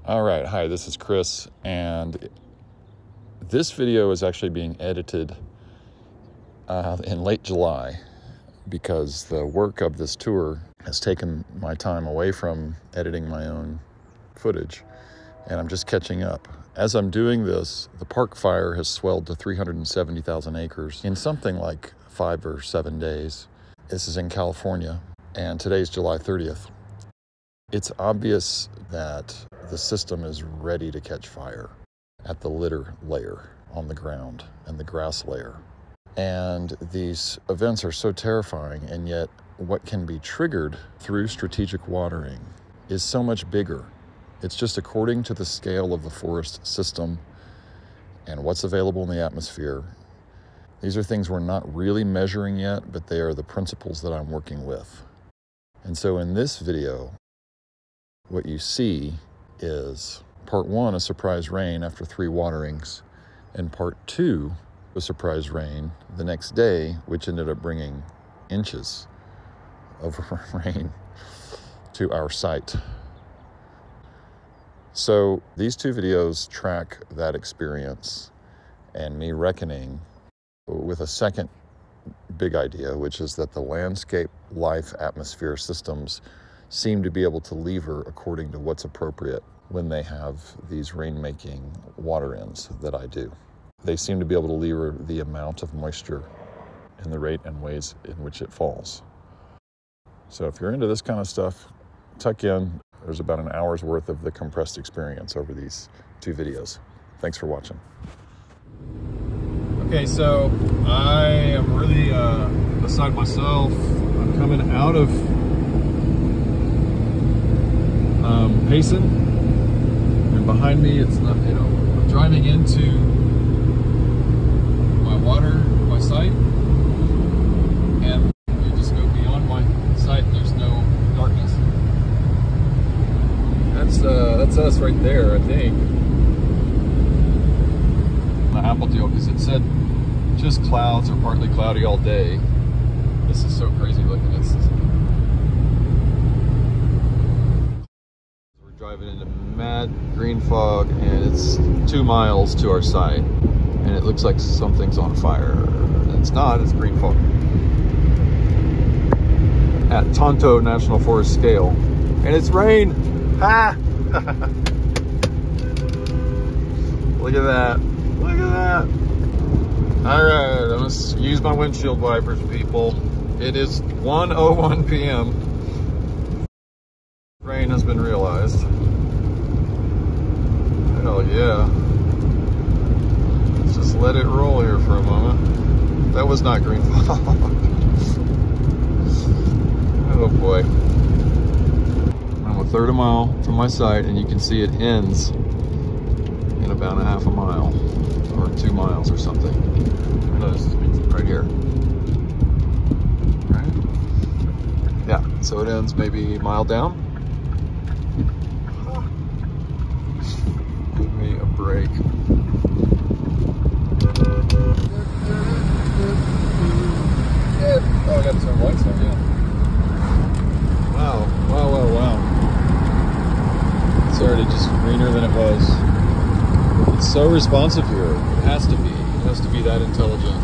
All right, hi, this is Chris, and this video is actually being edited in late July because the work of this tour has taken my time away from editing my own footage, and I'm just catching up. As I'm doing this, the park fire has swelled to 370,000 acres in something like 5 or 7 days. This is in California, and today's July 30th. It's obvious that the system is ready to catch fire at the litter layer on the ground and the grass layer. And these events are so terrifying, and yet what can be triggered through strategic watering is so much bigger. It's just according to the scale of the forest system and what's available in the atmosphere. These are things we're not really measuring yet, but they are the principles that I'm working with. And so in this video, what you see is part 1, a surprise rain after 3 waterings, and part 2, a surprise rain the next day, which ended up bringing inches of rain to our site. So these 2 videos track that experience and me reckoning with a second big idea, which is that the landscape life atmosphere systems seem to be able to lever according to what's appropriate when they have these rainmaking water-ins that I do. They seem to be able to lever the amount of moisture and the rate and ways in which it falls. So if you're into this kind of stuff, tuck in. There's about an hour's worth of the compressed experience over these 2 videos. Thanks for watching. Okay, so I am really beside myself. I'm coming out of Payson, and behind me it's not, I'm driving into my site, and you just go beyond my site and there's no darkness. That's us right there, I think. The Apple deal, because it said just clouds or partly cloudy all day. This is so crazy looking. Driving into mad green fog, and it's 2 miles to our site, and it looks like something's on fire. It's not, it's green fog. At Tonto National Forest scale. And it's rain! Ha! Look at that. Look at that. Alright, I'm gonna use my windshield wipers, people. It is 1:01 p.m. Rain has been realized. Hell yeah. Let's just let it roll here for a moment. That was not green fog. Oh boy. I'm 1/3 a mile from my site, and you can see it ends in about 1/2 mile or 2 miles or something. No, this is right here. Right? Yeah, so it ends maybe a mile down. Give me a break. Oh, I got some lights on, yeah. Wow, wow, wow, wow. It's already just greener than it was. It's so responsive here. It has to be. It has to be that intelligent.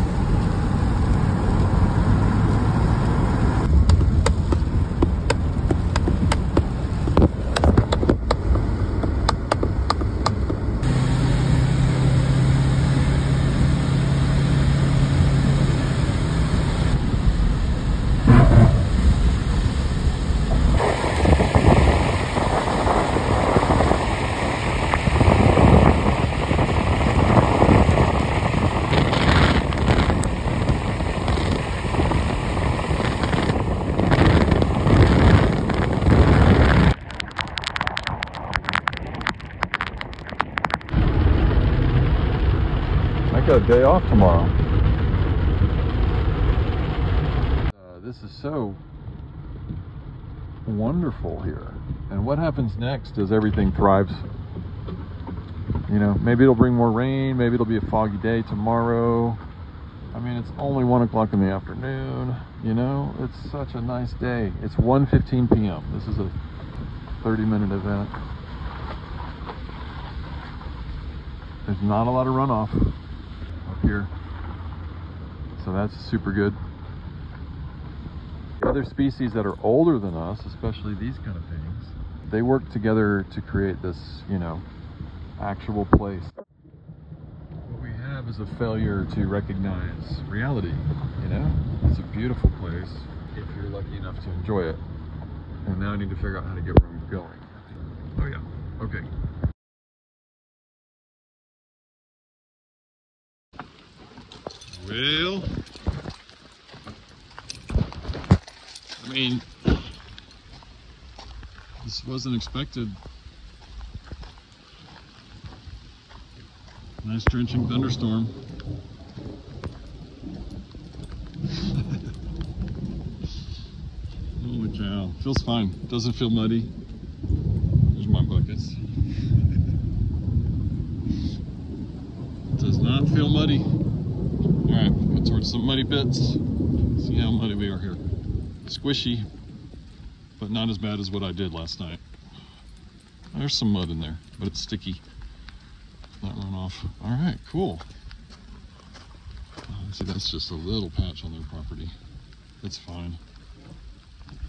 I got a day off tomorrow. This is so wonderful here. And what happens next is everything thrives. You know, maybe it'll bring more rain, maybe it'll be a foggy day tomorrow. I mean, it's only 1 o'clock in the afternoon, you know, it's such a nice day. It's 1:15 p.m. This is a 30-minute event. There's not a lot of runoff up here, so that's super good. Other species that are older than us, especially these kind of things, they work together to create this, you know, actual place. What we have is a failure to recognize reality, you know? It's a beautiful place if you're lucky enough to enjoy it. And now I need to figure out how to get where I'm going. Oh yeah, okay. Well, I mean, this wasn't expected. Nice drenching thunderstorm. Holy cow, feels fine. Doesn't feel muddy. There's my buckets. Does not feel muddy. All right, go towards some muddy bits. See how muddy we are here. Squishy, but not as bad as what I did last night. There's some mud in there, but it's sticky. Not run off. All right, cool. See, that's just a little patch on their property. It's fine.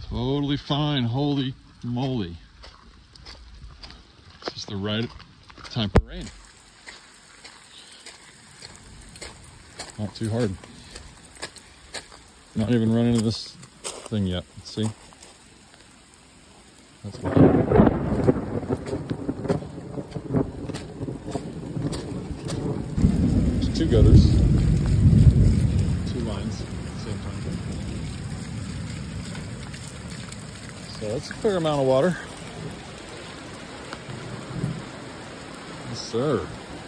Totally fine. Holy moly. It's just the right type of rain. Not too hard. Not even running into this thing yet. Let's see. That's what. There's two gutters, two lines at the same time. So that's a fair amount of water. Yes, sir.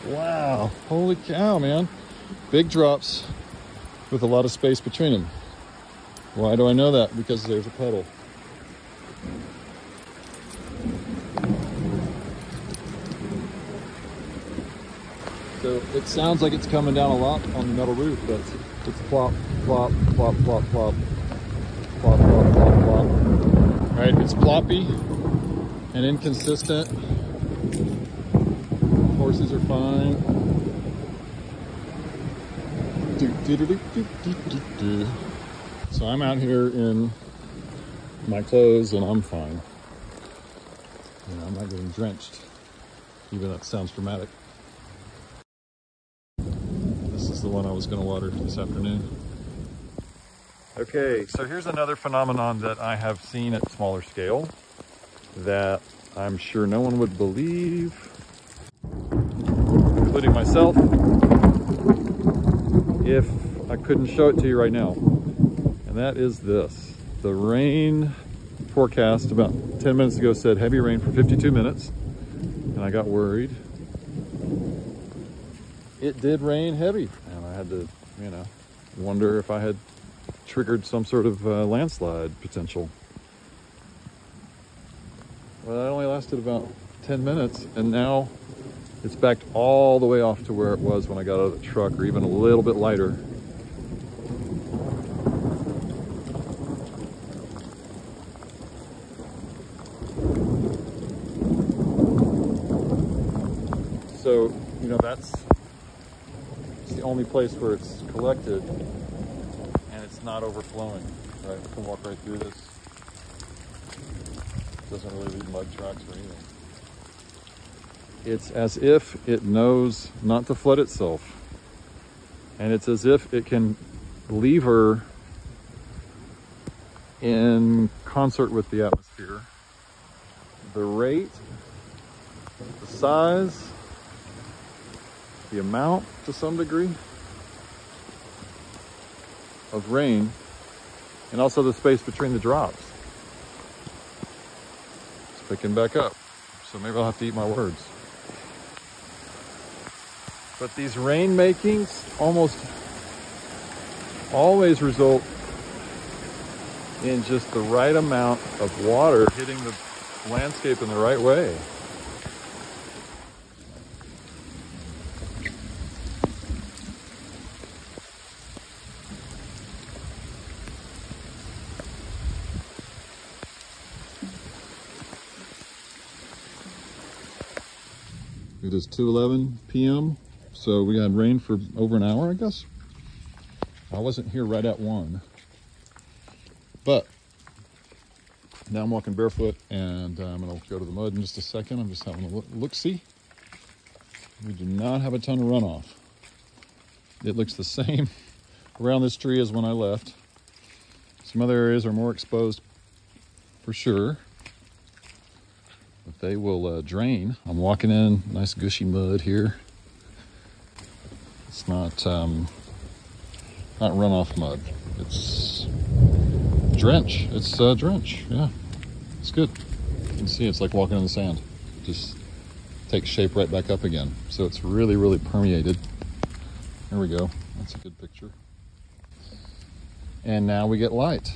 Wow. Holy cow, man. Big drops with a lot of space between them. Why do I know that? Because there's a puddle. So it sounds like it's coming down a lot on the metal roof, but it's plop, plop, plop, plop, plop, plop, plop, plop, plop. Right, it's ploppy and inconsistent. Horses are fine. So I'm out here in my clothes and I'm fine. You know, I'm not getting drenched, even though that sounds dramatic. This is the one I was going to water this afternoon. Okay, so here's another phenomenon that I have seen at smaller scale that I'm sure no one would believe, including myself, if I couldn't show it to you right now. And that is this. The rain forecast about 10 minutes ago said heavy rain for 52 minutes, and I got worried. It did rain heavy, and I had to, you know, wonder if I had triggered some sort of landslide potential. Well, that only lasted about 10 minutes, and now it's backed all the way off to where it was when I got out of the truck, or even a little bit lighter. So, you know, that's the only place where it's collected and it's not overflowing, right? I can walk right through this. It doesn't really leave mud tracks or anything. It's as if it knows not to flood itself. And it's as if it can lever in concert with the atmosphere. The rate, the size, the amount to some degree of rain, and also the space between the drops. It's picking back up, so maybe I'll have to eat my words. But these rain makings almost always result in just the right amount of water hitting the landscape in the right way. It is 2:11 p.m. So we had rain for over an hour, I guess. I wasn't here right at 1. But now I'm walking barefoot, and I'm going to go to the mud in just a second. I'm just having a look-see. We do not have a ton of runoff. It looks the same around this tree as when I left. Some other areas are more exposed for sure, but they will drain. I'm walking in nice gushy mud here. It's not runoff mud. It's drench. It's drench. Yeah, it's good. You can see it's like walking in the sand. Just takes shape right back up again. So it's really, really permeated. There we go. That's a good picture. And now we get light.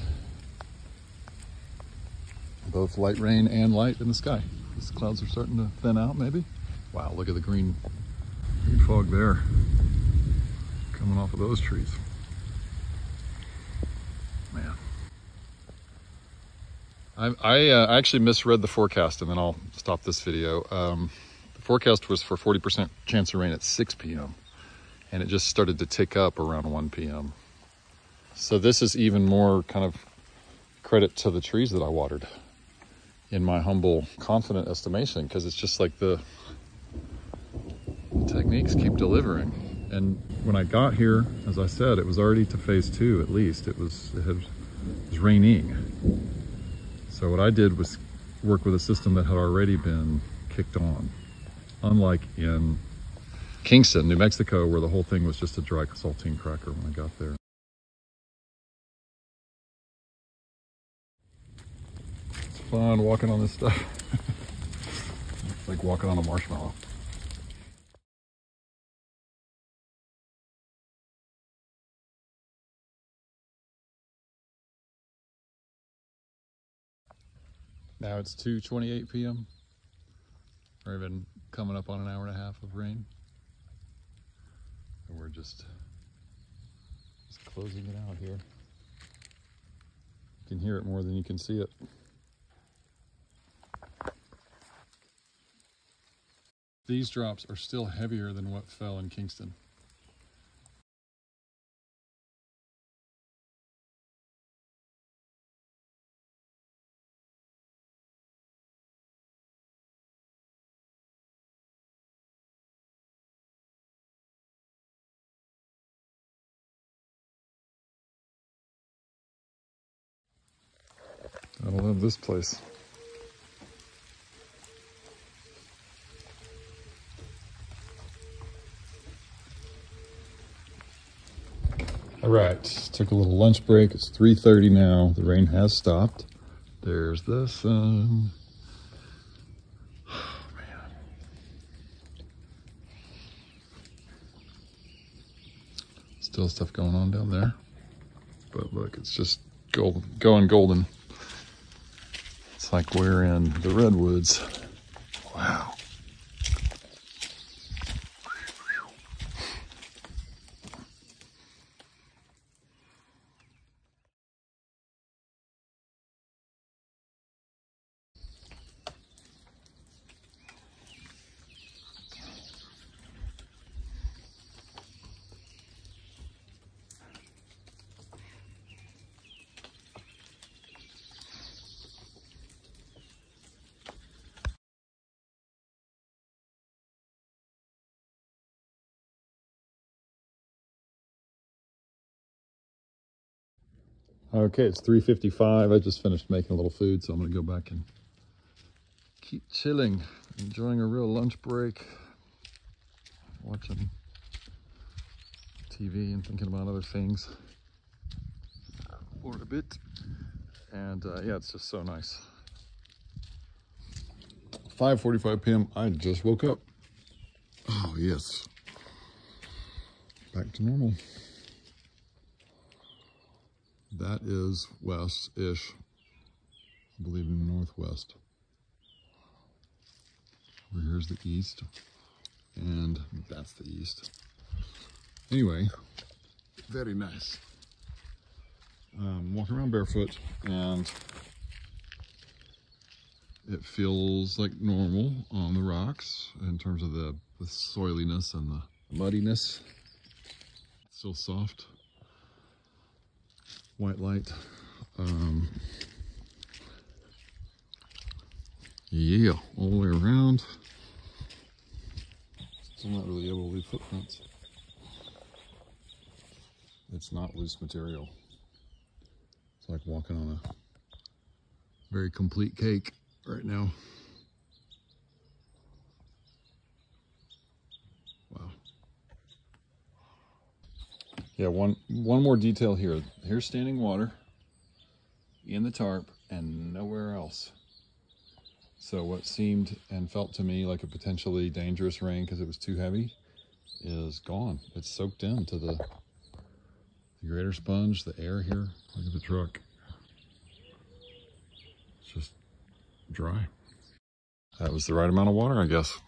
Both light rain and light in the sky. These clouds are starting to thin out maybe. Wow, look at the green fog there coming off of those trees. Man. I actually misread the forecast, and then I'll stop this video. The forecast was for 40% chance of rain at 6 p.m. and it just started to tick up around 1 p.m. So this is even more kind of credit to the trees that I watered, in my humble, confident estimation, because it's just like the techniques keep delivering. And when I got here, as I said, it was already to phase 2 at least. It was raining. So what I did was work with a system that had already been kicked on, unlike in Kingston, New Mexico, where the whole thing was just a dry saltine cracker when I got there. It's fun walking on this stuff. It's like walking on a marshmallow. Now it's 2:28 p.m. We're even coming up on an hour and a half of rain. And we're just closing it out here. You can hear it more than you can see it. These drops are still heavier than what fell in Kingston. I love this place. All right, took a little lunch break. It's 3:30 now. The rain has stopped. There's the sun. Oh, man. Still stuff going on down there. But look, it's just going golden. It's like we're in the redwoods. Wow. Okay, it's 3:55. I just finished making a little food, so I'm gonna go back and keep chilling, enjoying a real lunch break, watching TV and thinking about other things for a bit. And yeah, it's just so nice. 5:45 p.m. I just woke up. Oh yes, back to normal. That is west-ish, I believe in the northwest. Over here's the east, and that's the east. Anyway, very nice. Walking around barefoot, and it feels like normal on the rocks in terms of the soiliness and the muddiness. Still soft. White light. Yeah, all the way around. Still not really able to leave footprints. It's not loose material. It's like walking on a very complete cake right now. Wow. Yeah, one more detail here. Here's standing water in the tarp and nowhere else. So what seemed and felt to me like a potentially dangerous rain because it was too heavy is gone. It's soaked into the grater sponge, the air here. Look at the truck. It's just dry. That was the right amount of water, I guess.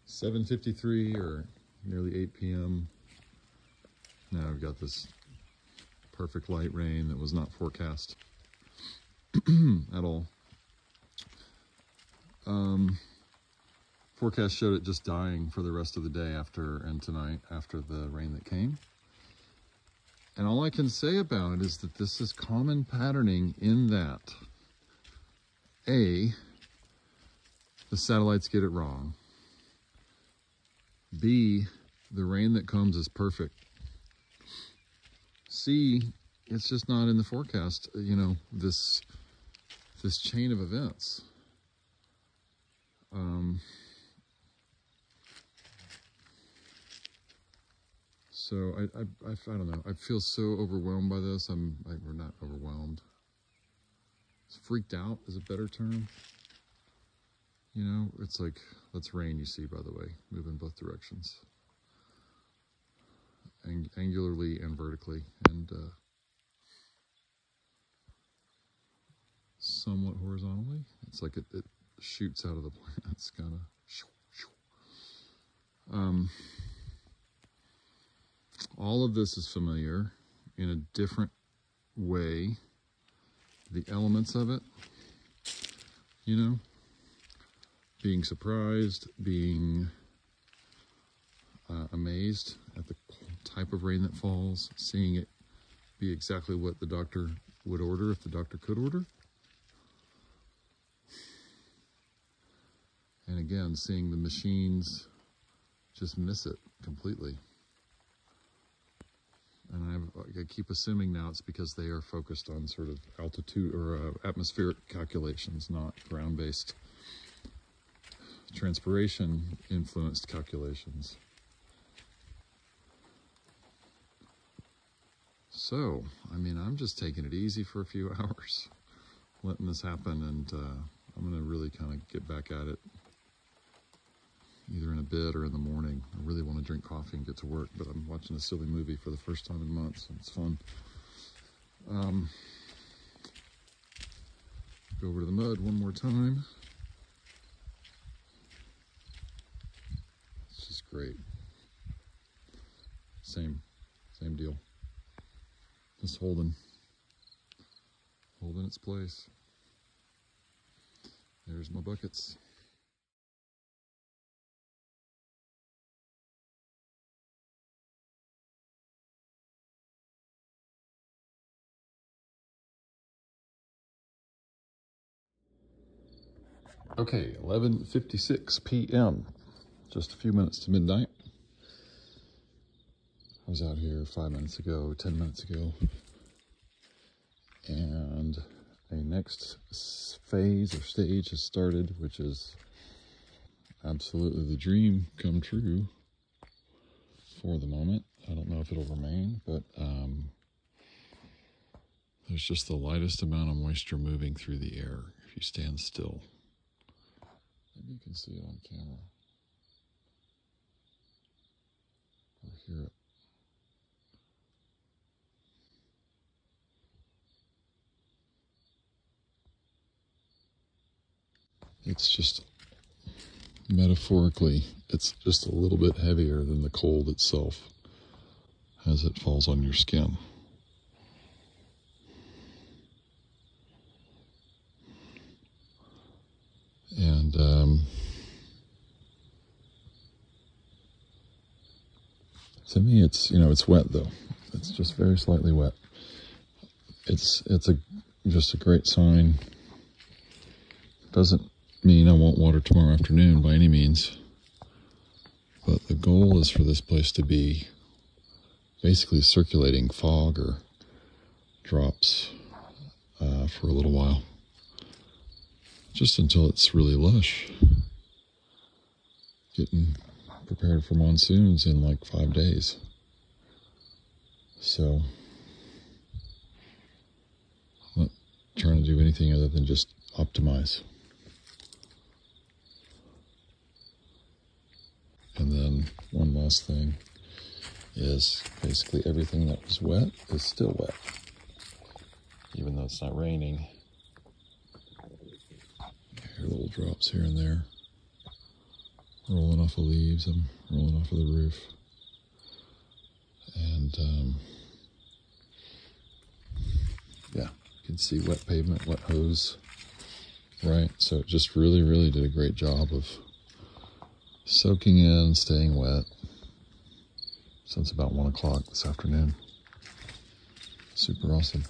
(7:53) or nearly 8 p.m. Now we've got this perfect light rain that was not forecast at all. Forecast showed it just dying for the rest of the day after and tonight after the rain that came. And all I can say about it is that this is common patterning in that A, the satellites get it wrong. B, the rain that comes is perfect. C, it's just not in the forecast, you know, this chain of events. So I don't know. I feel so overwhelmed by this. We're not overwhelmed. Freaked out is a better term. You know, it's like, that's rain you see, by the way, move in both directions. Angularly and vertically, and somewhat horizontally. It's like it shoots out of the plants, kind of. All of this is familiar in a different way. The elements of it, you know, being surprised, being amazed at the type of rain that falls, seeing it be exactly what the doctor would order if the doctor could order. And again, seeing the machines just miss it completely. And I keep assuming now it's because they are focused on sort of altitude or atmospheric calculations, not ground-based transpiration influenced calculations. So, I mean, I'm just taking it easy for a few hours, letting this happen, and I'm going to really kind of get back at it either in a bit or in the morning. I really want to drink coffee and get to work, but I'm watching a silly movie for the first time in months, and it's fun. Go over to the mud one more time. It's just great. Same deal. Just holding its place. There's my buckets. Okay, 11:56 p.m. Just a few minutes to midnight. I was out here 5 minutes ago, 10 minutes ago. And a next phase or stage has started, which is absolutely the dream come true for the moment. I don't know if it'll remain, but there's just the lightest amount of moisture moving through the air if you stand still. Maybe you can see it on camera or hear it. It's just metaphorically, it's just a little bit heavier than the cold itself as it falls on your skin. And to me, it's, you know, it's wet though. It's just very slightly wet. It's just a great sign. Doesn't mean I won't water tomorrow afternoon by any means, but the goal is for this place to be basically circulating fog or drops for a little while, just until it's really lush, getting prepared for monsoons in like 5 days. So I'm not trying to do anything other than just optimize. And then one last thing is basically everything that was wet is still wet, even though it's not raining. Here are little drops here and there, rolling off of leaves and rolling off of the roof. And yeah, you can see wet pavement, wet hose, right? So it just really did a great job of soaking in, staying wet since about 1 o'clock this afternoon. Super awesome.